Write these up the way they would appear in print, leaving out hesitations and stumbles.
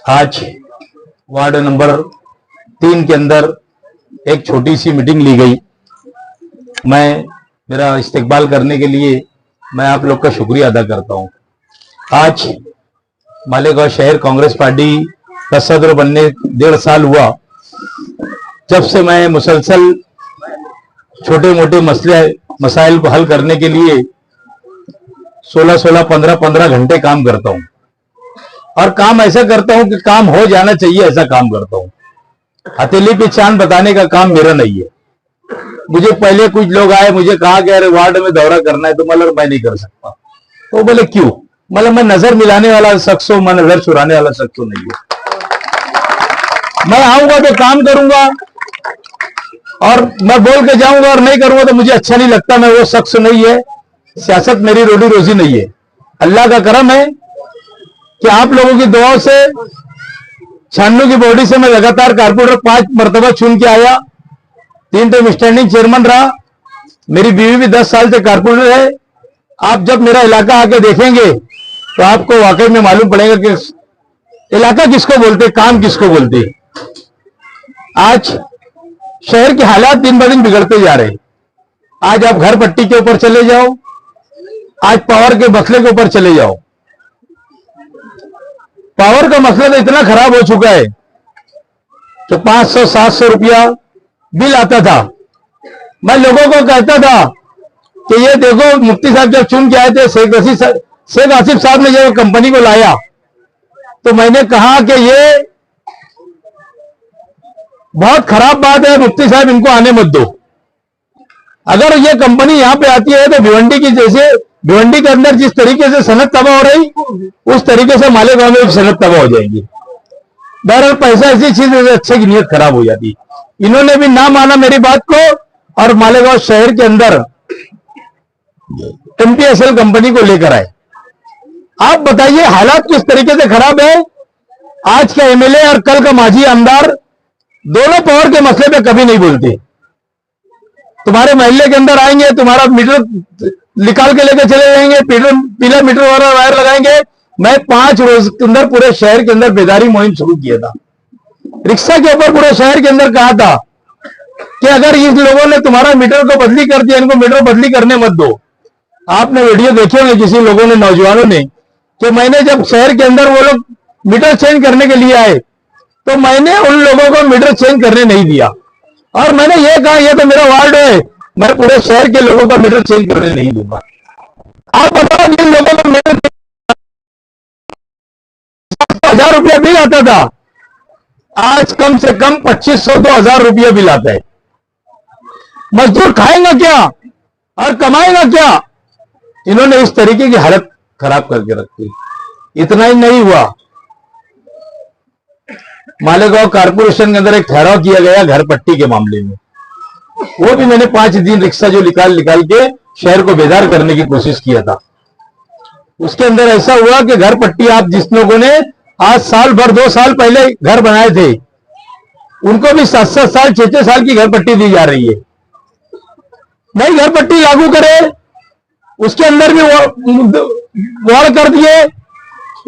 आज ward number 3 के अंदर एक छोटी सी मीटिंग ली गई। मेरा इस्तेकबाल करने के लिए मैं आप लोग का शुक्रिया अदा करता हूं। आज मालेगांव शहर कांग्रेस पार्टी का सदर बनने 1.5 साल हुआ। जब से मैं मुसलसल छोटे मोटे मसाइल को हल करने के लिए 16-16, 15-15 घंटे काम करता हूं, और काम ऐसा करता हूं कि काम हो जाना चाहिए, ऐसा काम करता हूं। हथेली पे चांद बताने का काम मेरा नहीं है। मुझे पहले कुछ लोग आए, मुझे कहा कि अरे वार्ड में दौरा करना है, तो मतलब मैं नहीं कर सकता। तो बोले क्यों? मतलब मैं नजर मिलाने वाला शख्स हूं, मैं नजर चुराने वाला शख्स नहीं हूं। मैं आऊंगा तो काम करूंगा, और मैं बोल के जाऊंगा और नहीं करूंगा तो मुझे अच्छा नहीं लगता। मैं वो शख्स नहीं है। सियासत मेरी रोटी रोजी नहीं है। अल्लाह का करम है कि आप लोगों की दुआओं से 96 की बॉडी से मैं लगातार कारपोरेटर 5 मरतबा चुन के आया। 3 टाइम स्टैंडिंग चेयरमैन रहा। मेरी बीवी भी 10 साल से कारपोरेटर है। आप जब मेरा इलाका आके देखेंगे तो आपको वाकई में मालूम पड़ेगा कि इलाका किसको बोलते, काम किसको बोलते। आज शहर के हालात दिन ब दिन बिगड़ते जा रहे। आज आप घर पट्टी के ऊपर चले जाओ, आज पावर के मसले के ऊपर चले जाओ। पावर का मसला तो इतना खराब हो चुका है कि 500-700 रुपया बिल आता था। मैं लोगों को कहता था कि ये देखो, मुफ्ती साहब जब चुन के आए थे, शेख आसिफ साहब ने जब कंपनी को लाया तो मैंने कहा कि ये बहुत खराब बात है, मुफ्ती साहब इनको आने मत दो। अगर ये कंपनी यहां पे आती है तो भिवंडी के अंदर जिस तरीके से सनत तबाह हो रही, उस तरीके से मालेगांव में सनत तबाह हो जाएगी। बहरहाल पैसा ऐसी चीज है, अच्छे की नीयत खराब हो जाती। इन्होंने भी ना माना मेरी बात को, और मालेगांव शहर के अंदर MPSL कंपनी को लेकर आए। आप बताइए हालात किस तरीके से खराब है। आज का MLA और कल का माजी आमदार दोनों पावर के मसले पे कभी नहीं बोलते। तुम्हारे महल्ले के अंदर आएंगे, तुम्हारा मीटर निकाल के लेकर चले जाएंगे, पीला मीटर वाला वायर लगाएंगे। मैं 5 रोज के अंदर पूरे शहर के अंदर बेदारी मुहिम शुरू किया था। रिक्शा के ऊपर पूरे शहर के अंदर कहा था कि अगर इन लोगों ने तुम्हारा मीटर को बदली कर दिया, इनको मीटर बदली करने मत दो। आपने वीडियो देखे होंगे किसी लोगों ने, नौजवानों ने, कि मैंने जब शहर के अंदर वो लोग मीटर चेंज करने के लिए आए तो मैंने उन लोगों को मीटर चेंज करने नहीं दिया, और मैंने ये कहा ये तो मेरा वार्ड है, मैं पूरे शहर के लोगों का मीटर चेंज करने नहीं दूंगा। आप बताओ, जिन लोगों को मीटर 1000 रुपया बिल आता था, आज कम से कम 2500-2000 रुपया बिल आता है। मजदूर खाएगा क्या और कमाएगा क्या? इन्होंने इस तरीके की हालत खराब करके रखी। इतना ही नहीं हुआ, मालेगांव कारपोरेशन के अंदर एक ठहराव किया गया घर पट्टी के मामले में। वो भी मैंने 5 दिन रिक्शा जो निकाल के शहर को बेदार करने की कोशिश किया था। उसके अंदर ऐसा हुआ कि घर पट्टी, आप जिस लोगों ने आज साल भर 2 साल पहले घर बनाए थे, उनको भी 7-7 साल 6-6 साल की घर पट्टी दी जा रही है। नई घर पट्टी लागू करे, उसके अंदर भी वार्ड कर दिए।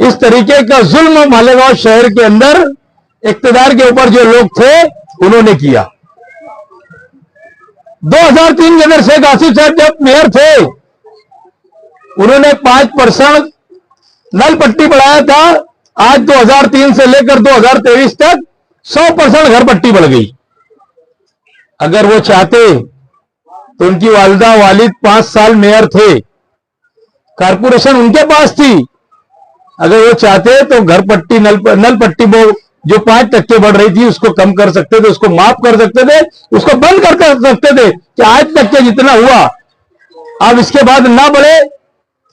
इस तरीके का जुल्म मालेगांव शहर के अंदर इक्तदार के ऊपर जो लोग थे उन्होंने किया। 2003 के अंदर शेख आसिफ साहब जब मेयर थे, उन्होंने 5% नल पट्टी बढ़ाया था। आज 2003 से लेकर 2023 तक 100% घर पट्टी बढ़ गई। अगर वो चाहते तो उनकी वालिदा वालिद 5 साल मेयर थे, कारपोरेशन उनके पास थी। अगर वो चाहते तो घर पट्टी नल पट्टी वो जो 5% बढ़ रही थी उसको कम कर सकते थे, उसको माफ कर सकते थे, उसको बंद कर सकते थे कि आज तक के जितना हुआ अब इसके बाद ना बढ़े।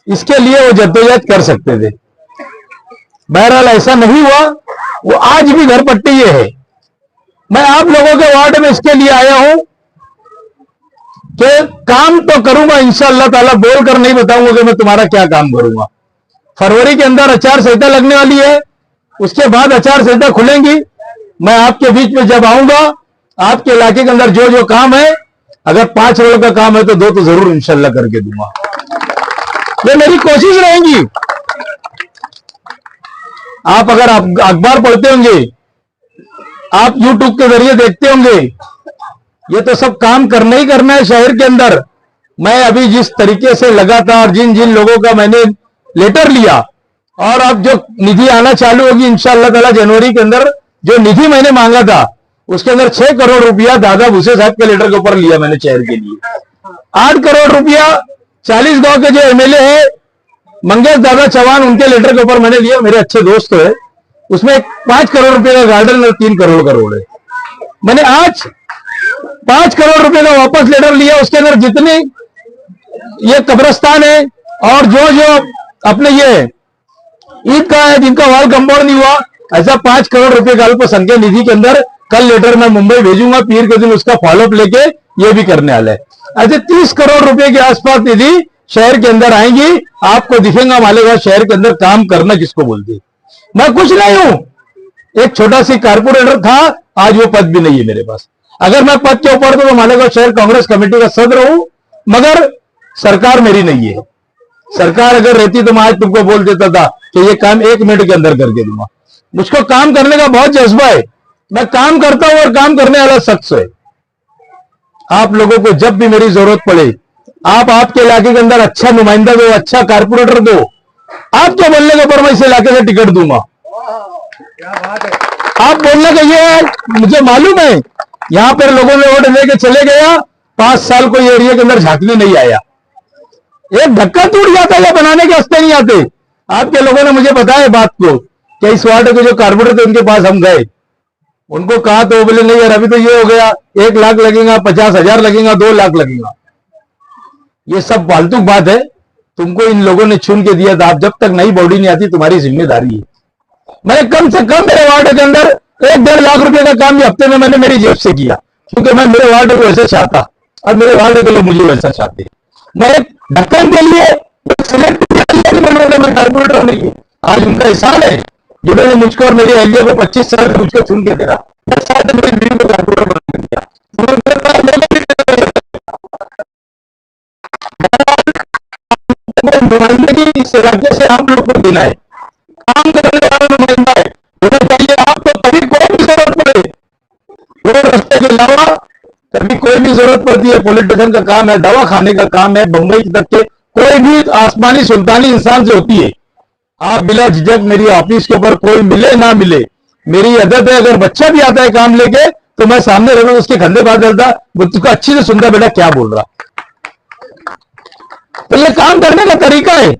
इसके लिए वो जद्दोजहद कर सकते थे। बहरहाल ऐसा नहीं हुआ। वो आज भी घर पट्टी ये है। मैं आप लोगों के वार्ड में इसके लिए आया हूं कि काम तो करूंगा इंशाअल्लाह ताला, बोल कर नहीं बताऊंगा कि मैं तुम्हारा क्या काम करूंगा। फरवरी के अंदर आचार संहिता लगने वाली है, उसके बाद आचार संहिता खुलेंगी। मैं आपके बीच में जब आऊंगा, आपके इलाके के अंदर जो जो काम है, अगर 5 रोड का काम है तो 2 तो जरूर इंशाअल्लाह करके दूंगा। ये मेरी कोशिश रहेगी। आप अगर अखबार पढ़ते होंगे, आप यूट्यूब के जरिए देखते होंगे, ये तो सब काम करना ही करना है शहर के अंदर। मैं अभी जिस तरीके से लगातार जिन जिन लोगों का मैंने लेटर लिया, और अब जो निधि आना चालू होगी इंशाअल्लाह ताला जनवरी के अंदर, जो निधि मैंने मांगा था उसके अंदर 6 करोड़ रुपया दादा भूसे साहब के लेटर के ऊपर लिया मैंने शहर के लिए। 8 करोड़ रुपया 40 गांव के जो एमएलए है मंगेश दादा चौहान, उनके लेटर के ऊपर मैंने लिया, मेरे अच्छे दोस्त है। उसमें 5 करोड़ रुपए का गार्डन और 3 करोड़ का रोड है। मैंने आज 5 करोड़ रुपए का वापस लेटर लिया, उसके अंदर जितने ये कब्रिस्तान है और जो जो अपने ये ईदगाह है जिनका वॉल कंपाउंड नहीं हुआ, ऐसा 5 करोड़ रुपए का अल्पसंख्यक निधि के अंदर कल लेटर मैं मुंबई भेजूंगा, पीर के दिन उसका फॉलोअप लेके ये भी करने वाला है। ऐसे 30 करोड़ रुपए के आसपास निधि शहर के अंदर आएंगी, आपको दिखेगा मालेगांव शहर के अंदर काम करना किसको बोलते। मैं कुछ नहीं हूं, एक छोटा सी कारपोरेटर था, आज वो पद भी नहीं है मेरे पास। अगर मैं पद के ऊपर तो मालेगांव शहर कांग्रेस कमेटी का सदस्य हूं, मगर सरकार मेरी नहीं है। सरकार अगर रहती तो मैं आज तुमको बोल देता था कि ये काम 1 मिनट के अंदर करके दूंगा। मुझको काम करने का बहुत जज्बा है, मैं काम करता हूं और काम करने वाला शख्स है। आप लोगों को जब भी मेरी जरूरत पड़े, आप आपके इलाके के अंदर अच्छा नुमाइंदा दो, अच्छा कारपोरेटर दो, आपके बोलने के ऊपर मैं इस इलाके से टिकट दूंगा। आप बोलने का ये है, मुझे मालूम है यहां पर लोगों ने वोट लेके चले गया, 5 साल को ये एरिया के अंदर झांकने नहीं आया, एक धक्का टूट जाता है, बनाने के रास्ते नहीं आते। आपके लोगों ने मुझे बताया बात को कि इस वार्ड के जो कारपोरेटर थे उनके पास हम गए, उनको कहा तो बोले नहीं यार अभी तो ये हो गया, 1 लाख लगेगा, 50,000 लगेगा, 2 लाख लगेगा। ये सब फालतू बात है, तुमको इन लोगों ने चुन के दिया था, आप जब तक नई बॉडी नहीं आती तुम्हारी जिम्मेदारी है। मैंने कम से कम मेरे वार्ड के अंदर 1-1.5 लाख रुपए का काम भी हफ्ते में मैंने मेरी जेब से किया, क्योंकि मैं मेरे वार्ड को वैसे चाहता और मेरे वार्ड के लोग मुझे वैसा चाहते। मैं ढक्कन के लिए कारपोरेटर नहीं है, आज उनका एहसान है जिन्होंने मुझको और मेरे एरिया को 25 साल मुझको चुन के देना, मेरी बीवी को कारपोरेटर बना दिया। नुमाइंदगी इस राज्य से आप लोग को देना है, काम करने वाला नुमाइंदा है होना चाहिए। आपको कभी कोई भी जरूरत पड़े, रोड रास्ते के अलावा कभी कोई भी जरूरत पड़ती है, पॉलिटिशियन का काम है, दवा खाने का काम है, बंबई तक के कोई भी आसमानी सुल्तानी इंसान से होती है। आप बिला झिझक मेरी ऑफिस के ऊपर कोई मिले ना मिले, मेरी आदत है अगर बच्चा भी आता है काम लेके तो मैं सामने रहूं, उसके कंधे बात डालता, उसको अच्छी से सुनता, बेटा क्या बोल रहा। तो ये काम करने का तरीका है।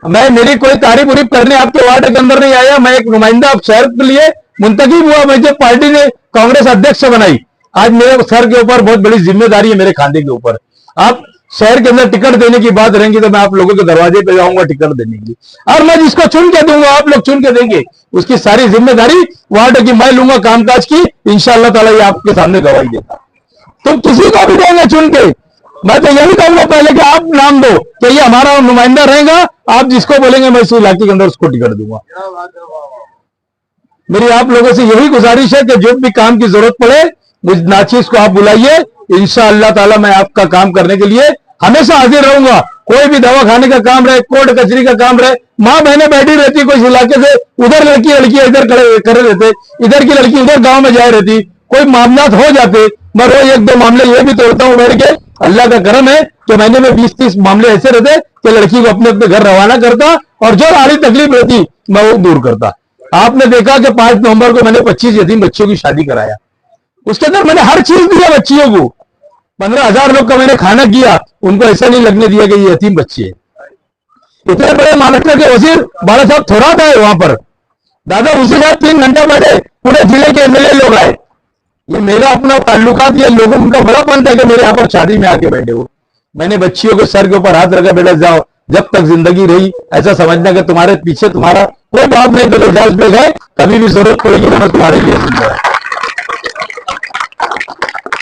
मैं मेरी कोई तारीफ उरीफ करने आपके वार्ड के अंदर नहीं आया, मैं एक नुमाइंदा शहर के लिए मुंतखब हुआ, मुझे पार्टी ने कांग्रेस अध्यक्ष बनाई। आज मेरे सर के ऊपर बहुत बड़ी जिम्मेदारी है, मेरे खांधे के ऊपर। आप शहर के अंदर टिकट देने की बात रहेंगी तो मैं आप लोगों के दरवाजे पे जाऊंगा टिकट देने के लिए, और मैं जिसको चुन के दूंगा आप लोग चुन के देंगे, उसकी सारी जिम्मेदारी वार्ड की मैं लूंगा, कामकाज की इंशाअल्लाह ताला ये आपके सामने गवाही देता। तो किसी को भी देंगे चुन के, मैं तो यही कहूंगा पहले कि आप नाम दो कि ये हमारा नुमाइंदा रहेगा, आप जिसको बोलेंगे मैं इस इलाके के अंदर उसको टिकट दूंगा। मेरी आप लोगों से यही गुजारिश है कि जो भी काम की जरूरत पड़े मुझ नाचीज को आप बुलाइए, इंशाअल्लाह ताला मैं आपका काम करने के लिए हमेशा हाजिर रहूंगा। कोई भी दवा खाने का काम रहे, कोर्ट कचहरी का काम रहे, माँ बहनें बैठी रहती, कोई इलाके से उधर लड़कियां इधर करे रहते, इधर की लड़की उधर गांव में जाए रहती, कोई मामला हो जाते, मैं रोज 1-2 मामले ये भी तोड़ता हूं बैठ के। अल्लाह का करम है कि महीने में 20-30 मामले ऐसे रहते कि लड़की को अपने अपने घर रवाना करता और जो सारी तकलीफ रहती मैं वो दूर करता। आपने देखा कि 5 नवंबर को मैंने 25 यतीम बच्चों की शादी कराया, उसके अंदर मैंने हर चीज दिया बच्चियों को, 15,000 लोग का मैंने खाना किया, उनको ऐसा नहीं लगने दिया कि ये यतीम बच्चे हैं। इतने बड़े महाराष्ट्र के वजीर बाला साहब थोरात आए वहां पर, दादा उसके साथ 3 घंटा बैठे, पूरे जिले के एमएलए लोग आए। ये मेरा अपना ताल्लुकात, ये लोगों उनका बड़ा मन था कि मेरे यहाँ पर शादी में आके बैठे हो। मैंने बच्चियों को सर के ऊपर हाथ रखा, बेटा जाओ, जब तक जिंदगी रही ऐसा समझना कि तुम्हारे पीछे तुम्हारा कोई बाप नहीं, तो जाज में गए, कभी भी जरूरत पड़ेगी मैं तुम्हारे लिए जिंदा।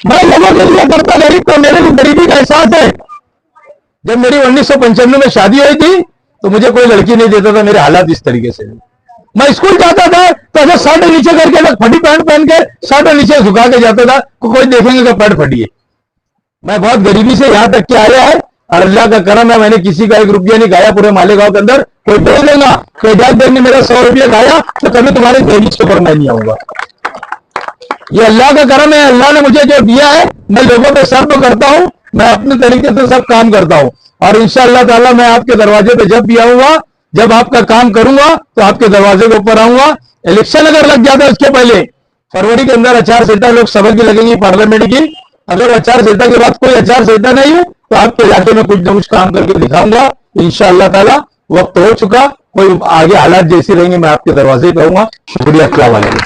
मैं लोगों के लिए करता गरीब, तो मेरे को गरीबी का एहसास है। जब मेरी 1995 में शादी हुई थी तो मुझे कोई लड़की नहीं देता था, मेरे हालात इस तरीके से। मैं स्कूल जाता था तो ऐसा शर्ट नीचे करके फटी पैंट पहन के शर्ट नीचे झुका के जाता था, कोई देखेंगे कि पैंट फटी है। मैं बहुत गरीबी से यहां तक के आया है और अल्लाह का करम है, मैंने किसी का 1 रुपया नहीं खाया पूरे मालेगांव के अंदर। कोई बोल देगा कि जब देख मेरा 100 रुपया खाया तो कभी तुम्हारे दहलीज के ऊपर मैं नहीं आऊंगा। ये अल्लाह का करम है, अल्लाह ने मुझे जो दिया है मैं लोगों पे सर्व करता हूं, मैं अपने तरीके से सब काम करता हूं। और इंशाअल्लाह ताला मैं आपके दरवाजे पे जब भी आऊंगा, जब आपका काम करूंगा तो आपके दरवाजे के ऊपर आऊंगा। इलेक्शन अगर लग जाता है उसके पहले फरवरी के अंदर आचार संहिता लोकसभा की लगेगी, पार्लियामेंट की, अगर आचार संहिता के बाद कोई आचार संहिता नहीं है तो आपके इलाके में कुछ न कुछ काम करके दिखाऊंगा इंशाअल्लाह ताला। वक्त हो चुका, कोई आगे हालात जैसे रहेंगे मैं आपके दरवाजे पे आऊंगा। शुक्रिया, अस्सलाम वालेकुम।